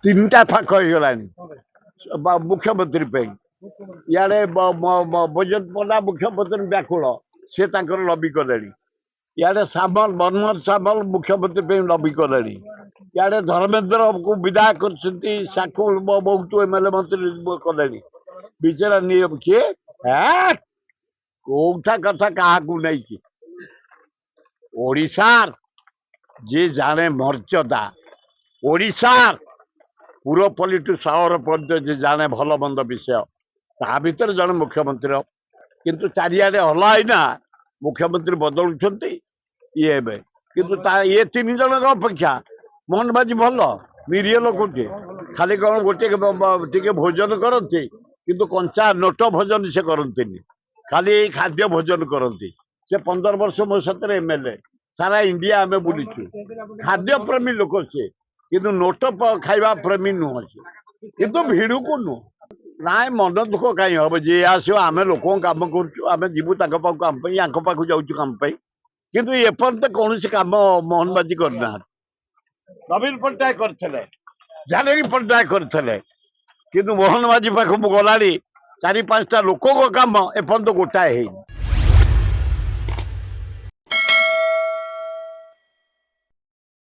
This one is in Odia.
ତିନିଟା ଫାକ ହେଇଗଲାଣି ମୁଖ୍ୟମନ୍ତ୍ରୀ ପାଇଁ। ଇଆଡେ ବୈଜୟନ୍ତ ପଣ୍ଡା ମୁଖ୍ୟମନ୍ତ୍ରୀ ବ୍ୟାକୁଳ, ସେ ତାଙ୍କର ଲବି କଲେଣି। ଇଆଡେ ମନମୋହନ ସାମଲ ମୁଖ୍ୟମନ୍ତ୍ରୀ ପାଇଁ ଲବି କଲେଣି। ଇଆଡେ ଧର୍ମେନ୍ଦ୍ରକୁ ବିଦାୟ କରିଛନ୍ତି, ସାକୁ ବହୁତ ଏମଏଲଏ ମନ୍ତ୍ରୀ କଲେଣି। ବିଚରା କିଏ କୋଉଟା କଥା କାହାକୁ ନେଇକି ଓଡ଼ିଶାର ଯିଏ ଜାଣେ ମର୍ଯ୍ୟାଦା, ଓଡ଼ିଶାର ପୁରପଲ୍ଲୀଠୁ ସହର ପର୍ଯ୍ୟନ୍ତ ଯିଏ ଜାଣେ ଭଲ ମନ୍ଦ ବିଷୟ, ତା ଭିତରେ ଜଣେ ମୁଖ୍ୟମନ୍ତ୍ରୀ। କିନ୍ତୁ ଚାରିଆଡେ ହଲାଇନା ମୁଖ୍ୟମନ୍ତ୍ରୀ ବଦଳୁଛନ୍ତି ଇଏ ଏବେ। କିନ୍ତୁ ଇଏ ତିନି ଜଣଙ୍କ ଅପେକ୍ଷା ମୋହନ ମାଝୀ ଭଲ ନିରୀହ ଲୋକଟିଏ। ଖାଲି କଣ ଟିକେ ଭୋଜନ କରନ୍ତି, କିନ୍ତୁ କଞ୍ଚା ନୋଟ ଭୋଜନ ସେ କରନ୍ତିନି, ଖାଲି ଏଇ ଖାଦ୍ୟ ଭୋଜନ କରନ୍ତି। ସେ 15 ବର୍ଷ ମୋ ସାଥିରେ ଏମଏଲଏ, ସାରା ଇଣ୍ଡିଆ ଆମେ ବୁଲିଛୁ। ଖାଦ୍ୟ ପ୍ରେମୀ ଲୋକ ସିଏ, କିନ୍ତୁ ନୋଟ ଖାଇବା ପ୍ରେମୀ ନୁହଁ ସେ, କିନ୍ତୁ ଭିଡକୁ ନୁହଁ। ନାଇଁ ମନ ଦୁଃଖ କାହିଁ ହବ? ଯିଏ ଆସିବ, ଆମେ ଲୋକଙ୍କ କାମ କରୁଛୁ, ଆମେ ଯିବୁ ତାଙ୍କ ପାଖକୁ କାମ ପାଇଁ, ୟାଙ୍କ ପାଖକୁ ଯାଉଛୁ କାମ ପାଇଁ। କିନ୍ତୁ ଏପର୍ଯ୍ୟନ୍ତ କୌଣସି କାମ ମୋହନ ମାଝୀ କରିନାହାନ୍ତି। ନବୀନ ପଟ୍ଟନାୟକ କରିଥିଲେ, ଜାନକୀ ପଟ୍ଟନାୟକ କରିଥିଲେ, କିନ୍ତୁ ମୋହନ ମାଝୀ ପାଖକୁ ଗଲାଣି 4-5ଟା ଲୋକଙ୍କ କାମ ଏପର୍ଯ୍ୟନ୍ତ ଗୋଟାଏ ହେଇନି।